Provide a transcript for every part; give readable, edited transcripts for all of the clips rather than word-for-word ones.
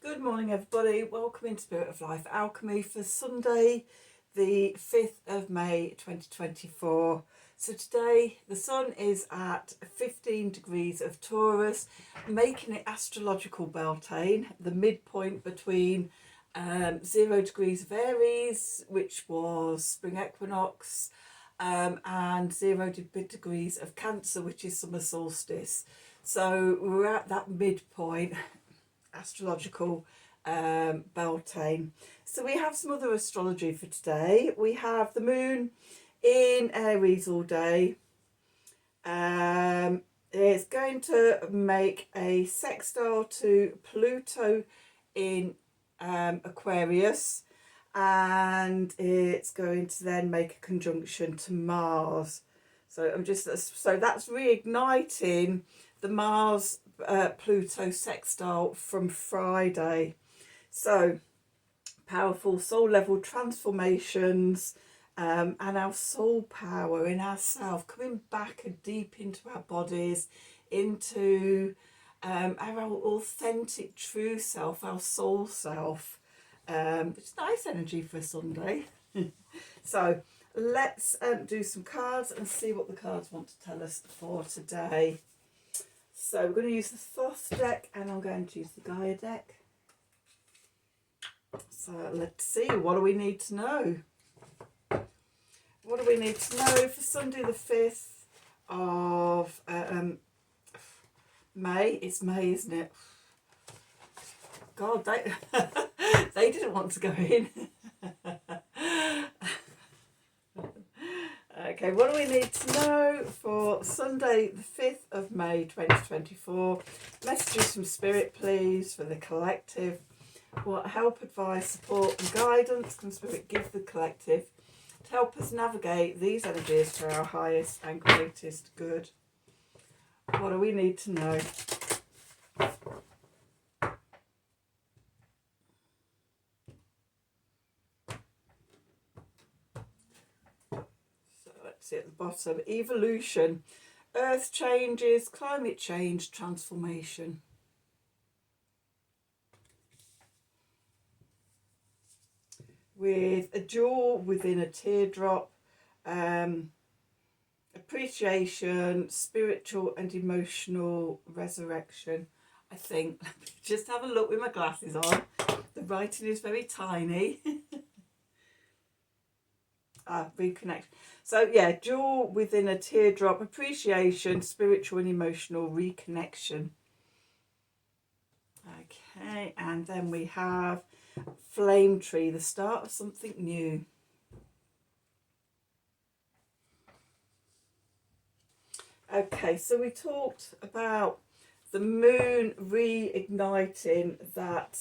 Good morning, everybody. Welcome into Spirit of Life Alchemy for Sunday, the 5th of May 2024. So today the sun is at 15 degrees of Taurus, making it astrological Beltane, the midpoint between 0 degrees of Aries, which was spring equinox, and 0 degrees of Cancer, which is summer solstice. So we're at that midpoint astrological Beltane. So we have some other astrology for today. We have the moon in Aries all day. It's going to make a sextile to Pluto in Aquarius, and it's going to then make a conjunction to Mars. So that's reigniting the Mars Pluto sextile from Friday. So powerful soul level transformations, and our soul power in ourself coming back and deep into our bodies, into our authentic true self, our soul self, which is nice energy for Sunday. So let's do some cards and see what the cards want to tell us for today. So we're going to use the Thoth deck, and I'm going to use the Gaia deck. So let's see, what do we need to know? What do we need to know for Sunday the 5th of May? It's May, isn't it? God, they didn't want to go in. Okay, what do we need to know for Sunday the 5th of May 2024? Messages from Spirit, please, for the collective. What help, advice, support and guidance can Spirit give the collective to help us navigate these energies to our highest and greatest good? What do we need to know? At the bottom, evolution, earth changes, climate change, transformation. With a jewel within a teardrop, appreciation, spiritual and emotional resurrection. I think, let me just have a look with my glasses on. The writing is very tiny. Reconnect. So yeah, jewel within a teardrop, appreciation, spiritual and emotional reconnection. Okay, and then we have flame tree, the start of something new. Okay, so we talked about the moon reigniting that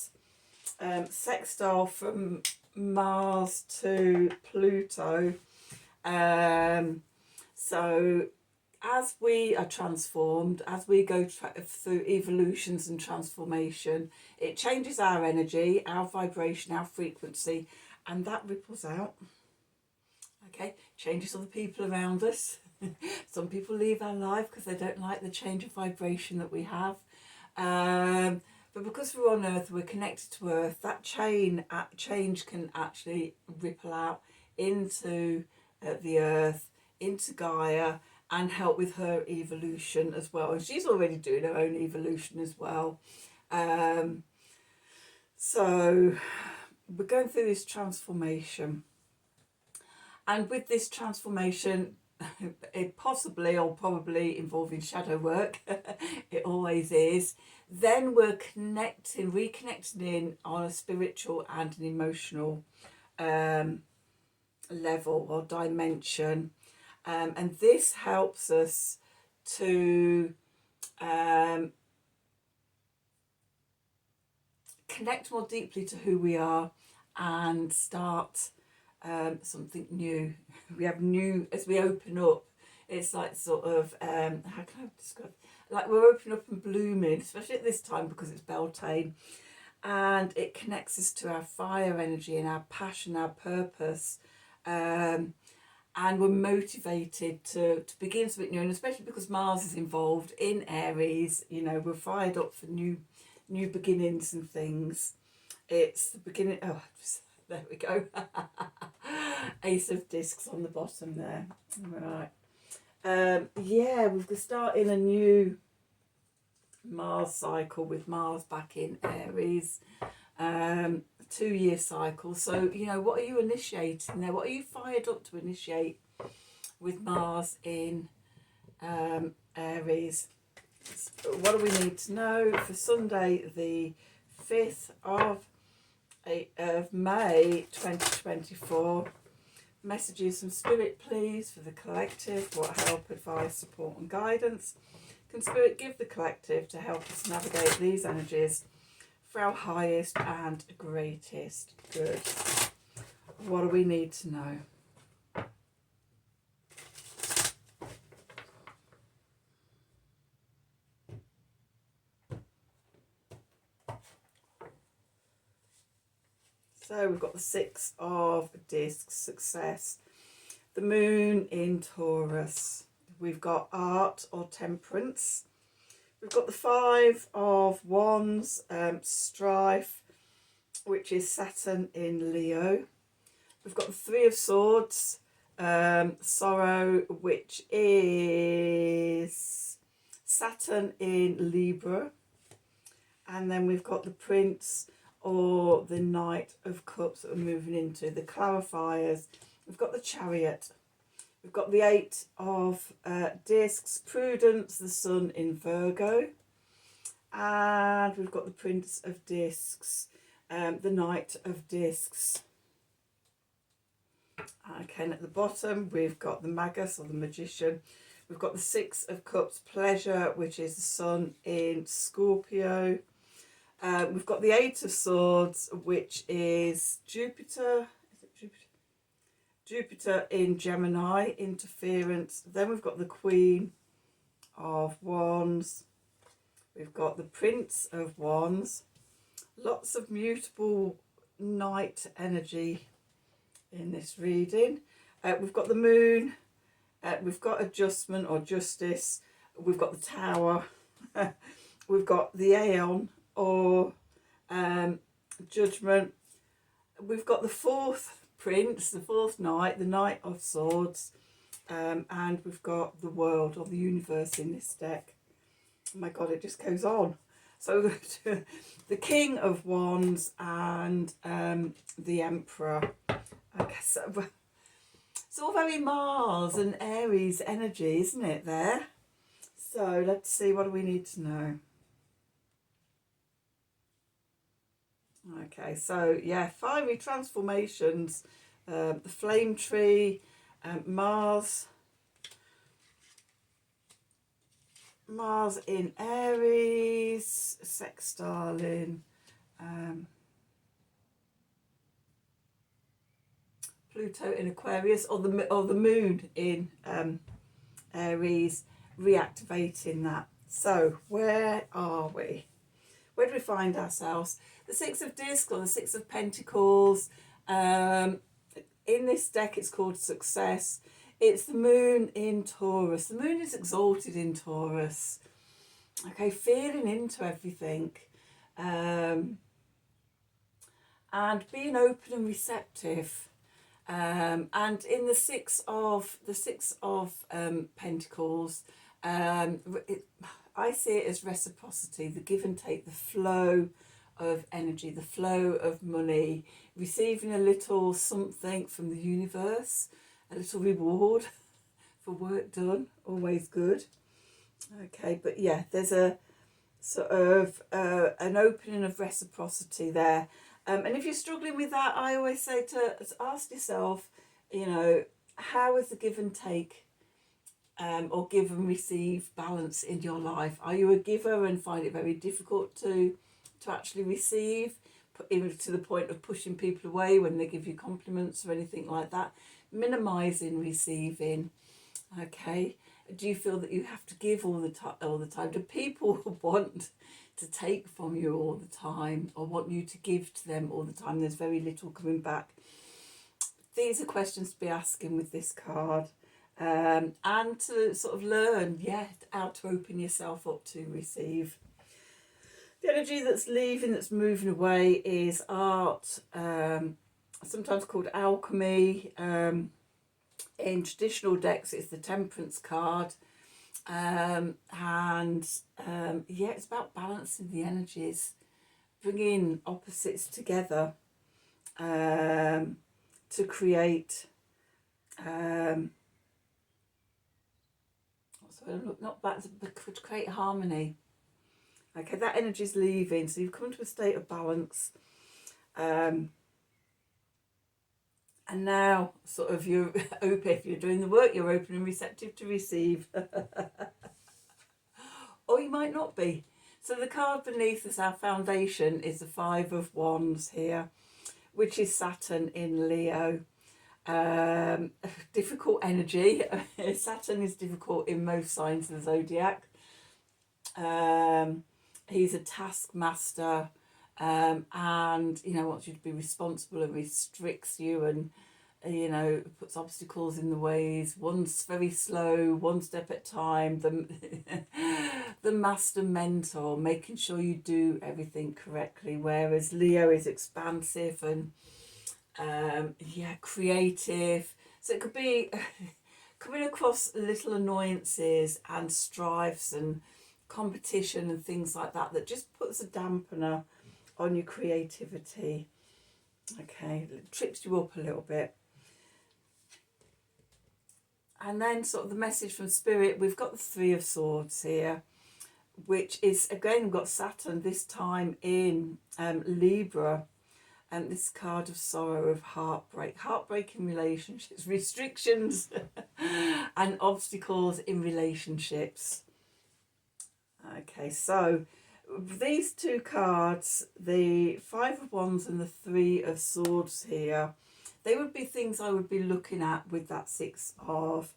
sextile from Mars to Pluto. So as we are transformed, as we go through evolutions and transformation, it changes our energy, our vibration, our frequency, and that ripples out. Okay, changes other people around us. Some people leave our life because they don't like the change of vibration that we have. But because we're on Earth, we're connected to Earth, that change can actually ripple out into the Earth, into Gaia, and help with her evolution as well. And she's already doing her own evolution as well. So we're going through this transformation. And with this transformation, it possibly or probably involving shadow work, it always is, then we're reconnecting in on a spiritual and an emotional level or dimension, and this helps us to connect more deeply to who we are and start something new. We have new, as we open up, it's like sort of how can I describe it? Like we're opening up and blooming, especially at this time because it's Beltane, and it connects us to our fire energy and our passion, our purpose, and we're motivated to begin something new. And especially because Mars is involved in Aries, you know, we're fired up for new new beginnings and things. It's the beginning. Oh, there we go. Ace of Discs on the bottom there. Right. Yeah, we're starting a new Mars cycle with Mars back in Aries. 2-year cycle. So, you know, what are you initiating there? What are you fired up to initiate with Mars in Aries? What do we need to know for Sunday, the 5th of May 2024? Messages from Spirit, please, for the collective. What help, advice, support and guidance can Spirit give the collective to help us navigate these energies for our highest and greatest good? What do we need to know? So we've got the 6 of Discs, success. The moon in Taurus. We've got art or temperance. We've got the 5 of Wands, strife, which is Saturn in Leo. We've got the 3 of Swords, sorrow, which is Saturn in Libra. And then we've got the Prince or the Knight of Cups that we're moving into, the clarifiers. We've got the Chariot. We've got the 8 of Discs, prudence, the Sun in Virgo. And we've got the Prince of Discs, the Knight of Discs. Okay, and at the bottom we've got the Magus or the Magician. We've got the 6 of Cups, pleasure, which is the Sun in Scorpio. We've got the 8 of Swords, which is Jupiter. Is it Jupiter? Jupiter in Gemini, interference. Then we've got the Queen of Wands. We've got the Prince of Wands. Lots of mutable night energy in this reading. We've got the Moon. We've got adjustment or justice. We've got the Tower. We've got the Aeon or judgment. We've got the 4th Prince, the 4th Knight, the Knight of Swords, and we've got the world or the universe in this deck. Oh my God, it just goes on. So the King of Wands and the Emperor. Okay, so it's all very Mars and Aries energy, isn't it, there? So let's see, what do we need to know? Okay, so yeah, fiery transformations, the flame tree, Mars in Aries, sextile in Pluto in Aquarius, or the moon in Aries, reactivating that. So where are we? Where do we find ourselves? The 6 of Discs or the 6 of Pentacles. In this deck, it's called Success. It's the moon in Taurus. The moon is exalted in Taurus. Okay, feeling into everything. And being open and receptive. And in the 6 of Pentacles, I see it as reciprocity, the give and take, the flow of energy, the flow of money, receiving a little something from the universe, a little reward for work done, always good. Okay, but yeah, there's a sort of an opening of reciprocity there. And if you're struggling with that, I always say to ask yourself, you know, how is the give and take or give and receive balance in your life? Are you a giver and find it very difficult to actually receive, even to the point of pushing people away when they give you compliments or anything like that? Minimizing receiving. Okay, do you feel that you have to give all the time? Do people want to take from you all the time, or want you to give to them all the time? There's very little coming back. These are questions to be asking with this card, and to sort of learn, how to open yourself up to receive. The energy that's leaving, that's moving away, is art, sometimes called alchemy. In traditional decks, it's the Temperance card. Yeah, it's about balancing the energies, bringing opposites together, to create not back but to create harmony. Okay, that energy is leaving, so you've come to a state of balance, and now sort of you're open. If you're doing the work, you're open and receptive to receive. Or you might not be. So the card beneath us, our foundation, is the Five of Wands here, which is Saturn in Leo. Difficult energy. Saturn is difficult in most signs of the zodiac. He's a taskmaster, and wants you to be responsible and restricts you, and puts obstacles in the ways. One's very slow, one step at a time. The master mentor, making sure you do everything correctly, whereas Leo is expansive and creative. So it could be coming across little annoyances and strifes and competition and things like that just puts a dampener on your creativity. Okay, it trips you up a little bit. And then sort of the message from Spirit, we've got the Three of Swords here, which is, again, we've got Saturn this time in Libra, and this card of sorrow, of heartbreak in relationships, restrictions and obstacles in relationships. Okay, so these two cards, the Five of Wands and the Three of Swords here, they would be things I would be looking at with that Six of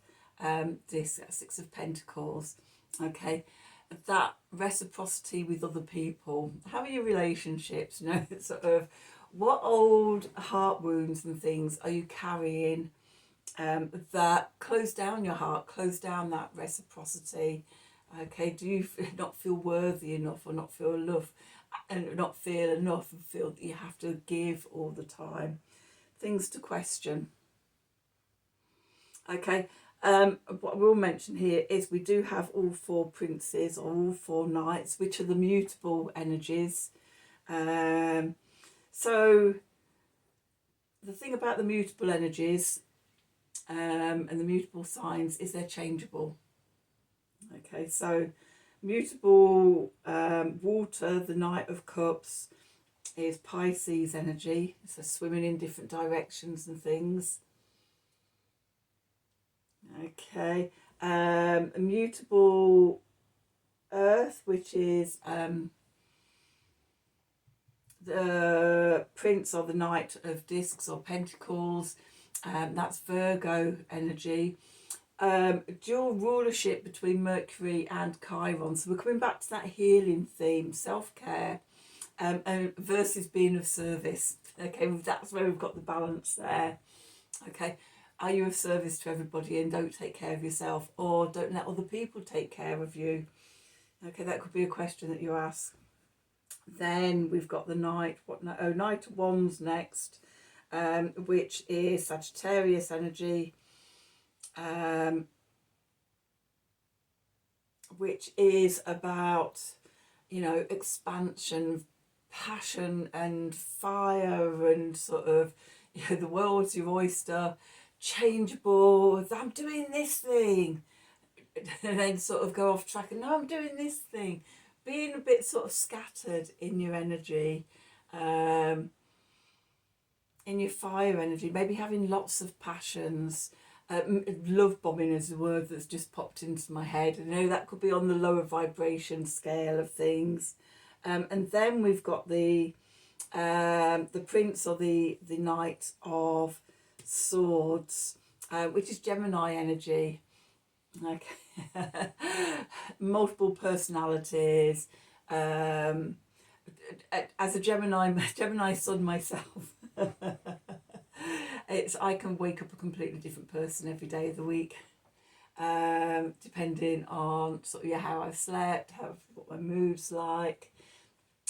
Pentacles. Okay, that reciprocity with other people. How are your relationships? Sort of, what old heart wounds and things are you carrying that close down your heart, close down that reciprocity? Okay, do you not feel worthy enough, or not feel enough, and not feel enough, and feel that you have to give all the time? Things to question. Okay, what I will mention here is we do have all four princes, or all four knights, which are the mutable energies. So the thing about the mutable energies and the mutable signs is they're changeable. Okay, so mutable water, the Knight of Cups, is Pisces energy, so swimming in different directions and things. Okay, mutable earth, which is the Prince or the Knight of Discs or Pentacles, that's Virgo energy. Dual rulership between Mercury and Chiron, so we're coming back to that healing theme, self-care, and versus being of service. Okay, that's where we've got the balance there. Okay, are you of service to everybody and don't take care of yourself, or don't let other people take care of you? Okay, that could be a question that you ask. Then we've got the Knight of Wands next, which is Sagittarius energy, which is about, expansion, passion and fire, and sort of, the world's your oyster, changeable. I'm doing this thing, and then sort of go off track, and no, I'm doing this thing. Being a bit sort of scattered in your energy, in your fire energy, maybe having lots of passions. Love bombing is a word that's just popped into my head. That could be on the lower vibration scale of things. And then we've got the Prince or the Knight of Swords, which is Gemini energy. Okay. Multiple personalities. As a Gemini sun myself, I can wake up a completely different person every day of the week, depending on sort of how I've slept, what my mood's like.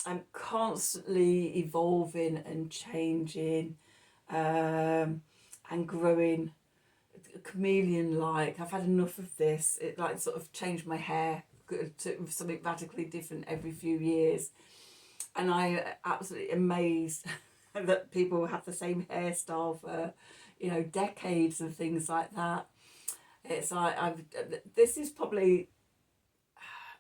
I'm constantly evolving and changing, and growing, chameleon like. I've had enough of this. It like sort of changed my hair to something radically different every few years, and I absolutely amazed that people have the same hairstyle for, you know, decades and things like that. It's like this is probably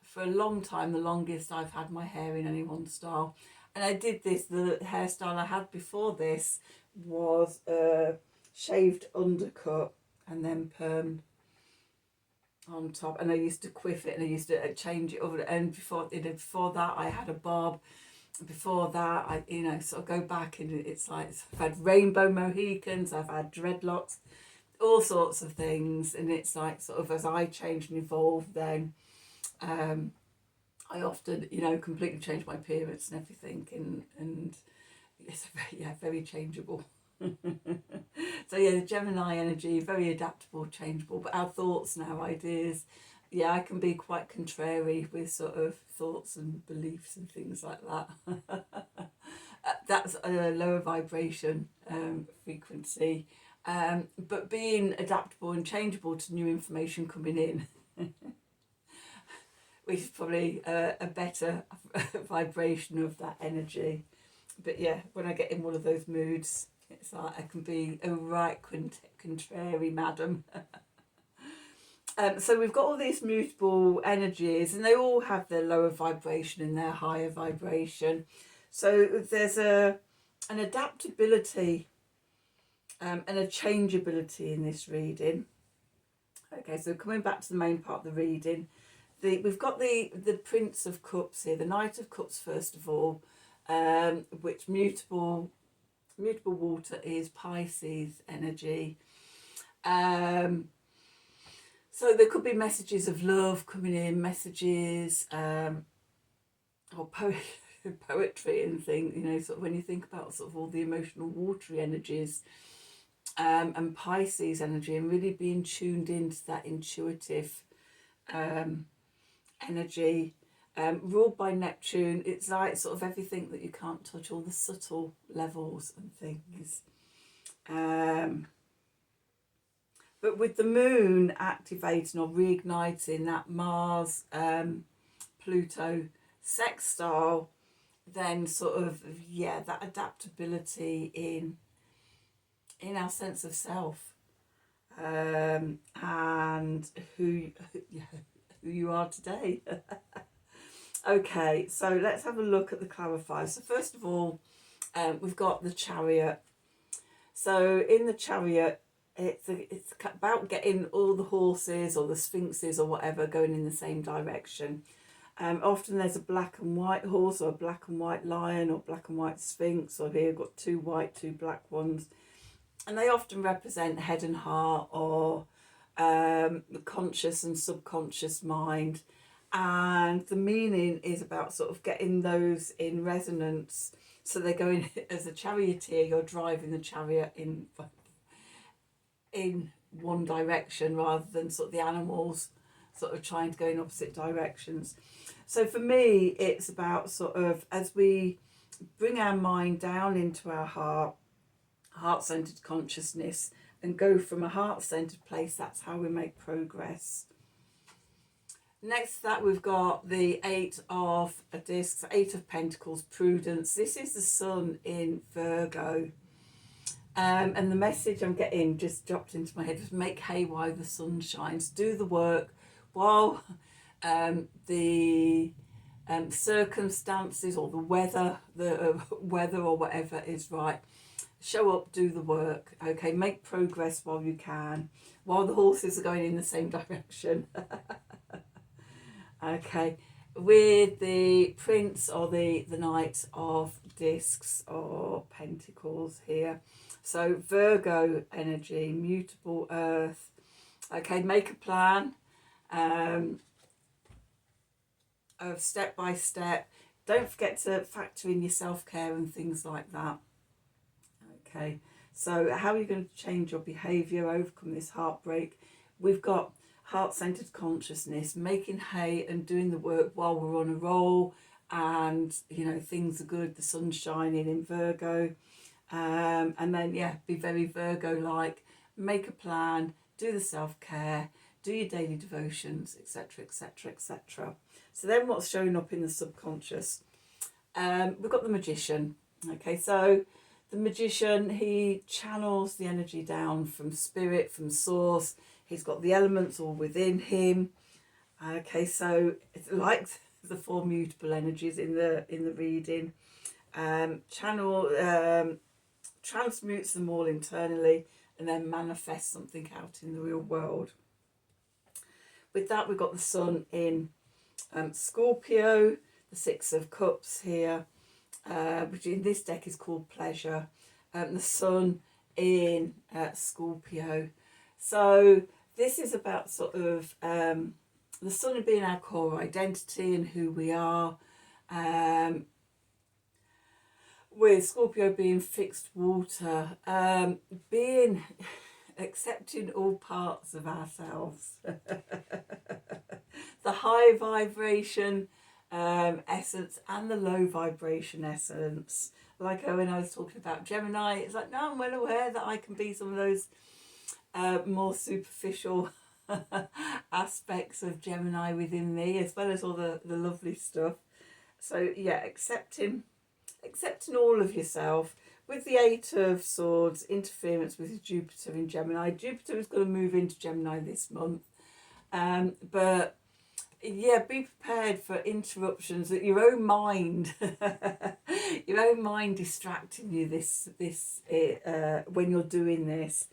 for a long time the longest I've had my hair in any one style. And I did this, the hairstyle I had before this was a shaved undercut and then perm on top, and I used to quiff it and I used to change it over. And before that I had a bob. Before that I, you know, sort of go back, and it's like I've had rainbow Mohicans, I've had dreadlocks, all sorts of things. And it's like sort of as I change and evolve, then I often, you know, completely change my appearance and everything, and it's very, yeah, very changeable. So yeah, the Gemini energy, very adaptable, changeable, but our thoughts and our ideas, yeah, I can be quite contrary with sort of thoughts and beliefs and things like that. That's a lower vibration frequency, but being adaptable and changeable to new information coming in, which is probably a better vibration of that energy. But yeah, when I get in one of those moods, it's like I can be a right contrary madam. So we've got all these mutable energies, and they all have their lower vibration and their higher vibration. So there's an adaptability and a changeability in this reading. Okay, so coming back to the main part of the reading, we've got the Prince of Cups here, the Knight of Cups first of all, which mutable water is Pisces energy. So there could be messages of love coming in, messages or poetry and things, you know, sort of when you think about sort of all the emotional watery energies, and Pisces energy, and really being tuned into that intuitive energy, ruled by Neptune. It's like sort of everything that you can't touch, all the subtle levels and things. But with the moon activating or reigniting that Mars Pluto sextile, then sort of, yeah, that adaptability in our sense of self, and who you are today. Okay, so let's have a look at the clarifiers. So first of all, we've got the Chariot. So in the Chariot, it's about getting all the horses or the sphinxes or whatever going in the same direction. Often there's a black and white horse or a black and white lion or black and white sphinx, or here I've got two white, two black ones. And they often represent head and heart, or the conscious and subconscious mind. And the meaning is about sort of getting those in resonance. So they're going, as a charioteer, you're driving the chariot in one direction rather than sort of the animals sort of trying to go in opposite directions. So for me, it's about sort of as we bring our mind down into our heart-centered consciousness, and go from a heart-centered place, that's how we make progress. Next to that, we've got the Eight of Discs, Eight of Pentacles, Prudence. This is the sun in Virgo. And the message I'm getting just dropped into my head was make hay while the sun shines. Do the work while the circumstances or the weather or whatever is right. Show up, do the work. Okay, make progress while you can, while the horses are going in the same direction. Okay, with the Prince or the Knight of Discs or Pentacles here. So Virgo energy, mutable earth. Okay, make a plan of step by step. Don't forget to factor in your self-care and things like that. Okay, so how are you going to change your behaviour, overcome this heartbreak? We've got heart-centered consciousness, making hay and doing the work while we're on a roll, and you know, things are good, the sun's shining in Virgo. And then, yeah, be very Virgo-like, make a plan, do the self-care, do your daily devotions, etc, etc, etc. So then what's showing up in the subconscious? We've got the magician. Okay, so the magician, he channels the energy down from spirit, from source. He's got the elements all within him. Okay, so it's like the four mutable energies in the reading. Transmutes them all internally and then manifests something out in the real world. With that, we've got the sun in Scorpio, the Six of Cups here, which in this deck is called Pleasure. The sun in Scorpio. So this is about sort of the sun being our core identity and who we are. With Scorpio being fixed water, being accepting all parts of ourselves. The high vibration essence and the low vibration essence. Like when I was talking about Gemini, it's like, no, I'm well aware that I can be some of those more superficial aspects of Gemini within me, as well as all the lovely stuff. So yeah, accepting all of yourself. With the Eight of Swords, interference with Jupiter in Gemini. Jupiter is going to move into Gemini this month. But yeah, be prepared for interruptions that your own mind, distracting you when you're doing this.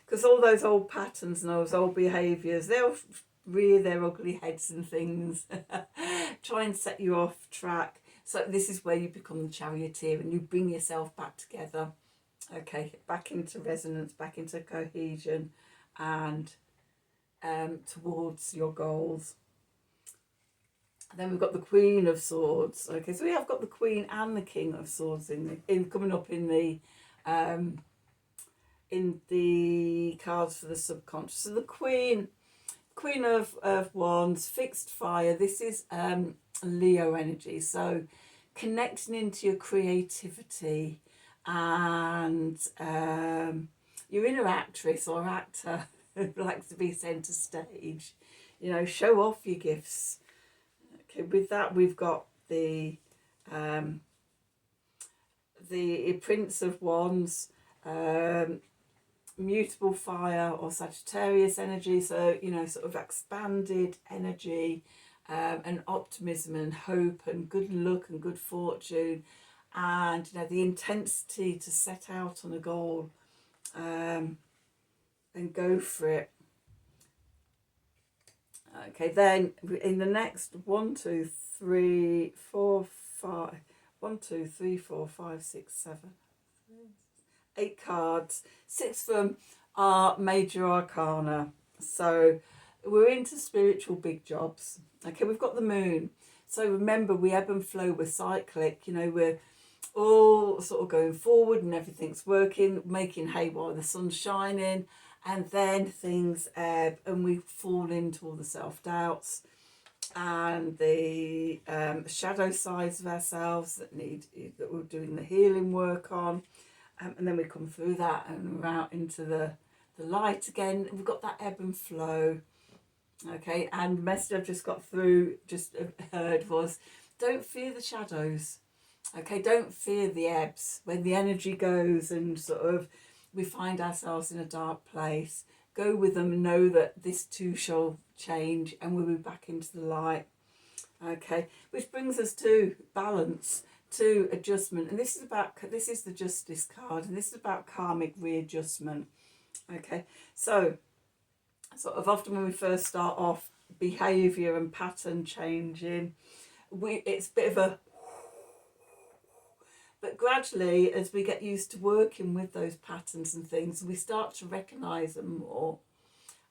Because all those old patterns and those old behaviours, they'll rear their ugly heads and things, try and set you off track. So this is where you become the charioteer and you bring yourself back together, okay, back into resonance, back into cohesion, and towards your goals. And then we've got the Queen of Swords. Okay, so we have got the Queen and the King of Swords in coming up in the cards for the subconscious. So the Queen of Wands, fixed fire. This is Leo energy. So connecting into your creativity and your inner actress or actor who likes to be centre stage. You know, show off your gifts. Okay, with that we've got the Prince of Wands, mutable fire or Sagittarius energy, so you know, sort of expanded energy, and optimism and hope and good luck and good fortune, and you know, the intensity to set out on a goal and go for it. Okay, then in the next 1, 2, 3, 4, 5, 1, 2, 3, 4, 5, 6, 7, 8 cards. 6 of them are major arcana. So we're into spiritual big jobs. Okay, we've got the moon. So remember, we ebb and flow, we're cyclic. You know, we're all sort of going forward and everything's working, making hay while the sun's shining. And then things ebb and we fall into all the self-doubts and the shadow sides of ourselves that we're doing the healing work on. And then we come through that and we're out into the light again. We've got that ebb and flow. Okay, and the message I've just heard was, don't fear the shadows. Okay, don't fear the ebbs. When the energy goes and sort of we find ourselves in a dark place, go with them and know that this too shall change and we'll be back into the light. Okay, which brings us to balance, to adjustment, and this is the Justice card, and this is about karmic readjustment. Okay, so sort of often when we first start off, behaviour and pattern changing, it's a bit of a, but gradually as we get used to working with those patterns and things, we start to recognise them more,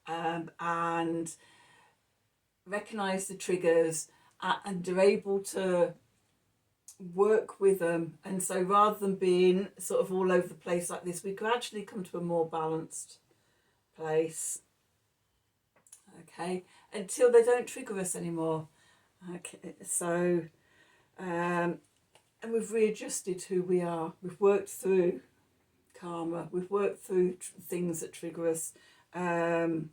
and recognise the triggers, and are able to work with them. And so rather than being sort of all over the place like this, we gradually come to a more balanced place. Okay, until they don't trigger us anymore. Okay, so And we've readjusted who we are. We've worked through karma. We've worked through things that trigger us, and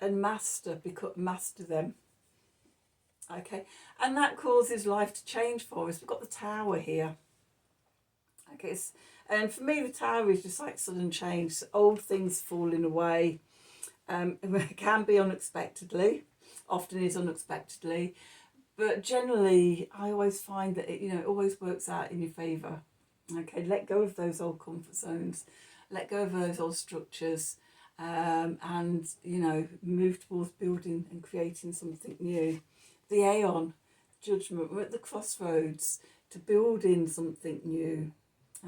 master them. Okay, and that causes life to change for us. We've got the tower here. Okay, and for me, the tower is just like sudden change. Old things falling away. It can be unexpectedly. Often is unexpectedly. But generally, I always find that it always works out in your favour. Okay, let go of those old comfort zones, let go of those old structures, and move towards building and creating something new. The Aeon, judgment. We're at the crossroads to building something new.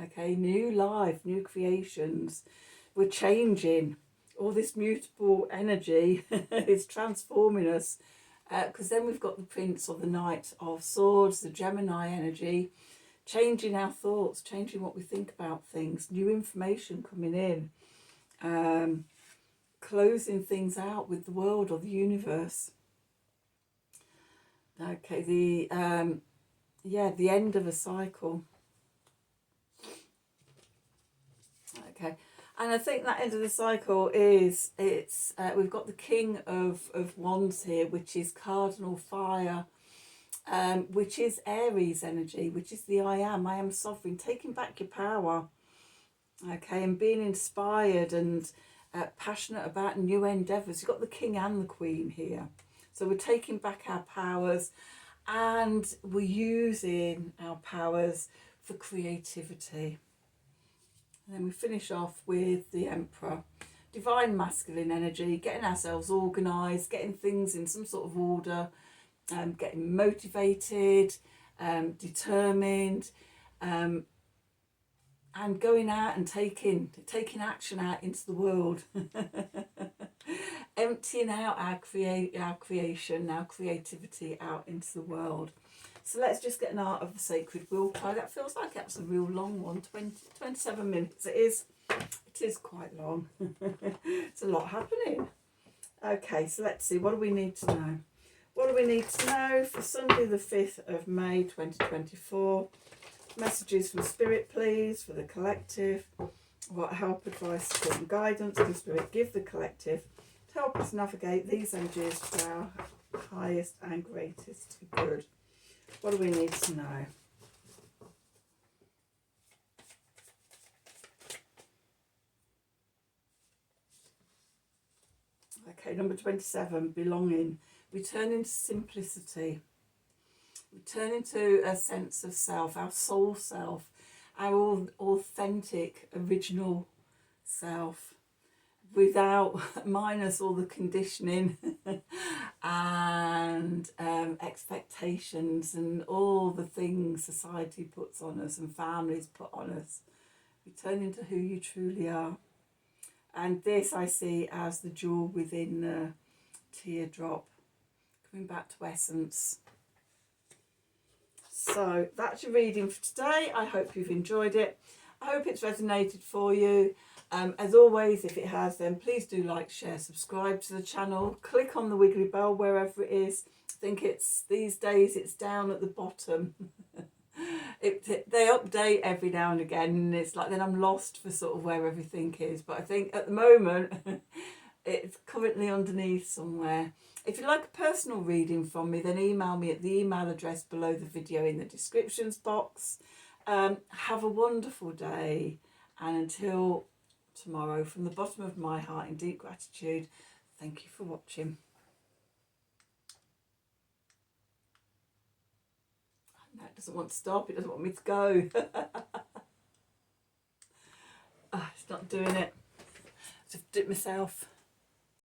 Okay, new life, new creations. We're changing. All this mutable energy is transforming us. Because then we've got the Prince or the Knight of Swords, the Gemini energy, changing our thoughts, changing what we think about things, new information coming in, closing things out with the world or the universe. Okay, the end of a cycle. Okay. And I think that end of the cycle is, we've got the King of Wands here, which is cardinal fire, which is Aries energy, which is the I am sovereign, taking back your power, okay, and being inspired and passionate about new endeavours. You've got the King and the Queen here. So we're taking back our powers and we're using our powers for creativity. And then we finish off with the Emperor, divine masculine energy, getting ourselves organised, getting things in some sort of order, getting motivated, determined, and going out and taking action out into the world, emptying out our creation, our creativity out into the world. So let's just get an Art of the Sacred Wheel card. That feels like that's a real long one, 27 minutes. It is quite long. It's a lot happening. Okay, so let's see, what do we need to know? What do we need to know for Sunday the 5th of May 2024? Messages from Spirit, please, for the collective. What help, advice, support and guidance can Spirit give the collective to help us navigate these energies to our highest and greatest good? What do we need to know? Okay, number 27, belonging. Returning to simplicity. Returning to a sense of self, our soul self, our authentic, original self, minus all the conditioning and expectations and all the things society puts on us and families put on us. Returning to who you truly are. And this I see as the jewel within the teardrop, coming back to essence. So that's your reading for today. I hope you've enjoyed it. I hope it's resonated for you. As always, if it has, then please do like, share, subscribe to the channel. Click on the wiggly bell wherever it is. I think these days it's down at the bottom. They update every now and again, and it's like then I'm lost for sort of where everything is. But I think at the moment it's currently underneath somewhere. If you'd like a personal reading from me, then email me at the email address below the video in the descriptions box. Have a wonderful day, and until tomorrow, from the bottom of my heart in deep gratitude, thank you for watching. That doesn't want to stop, it doesn't want me to go. It's not doing it. Just did it myself.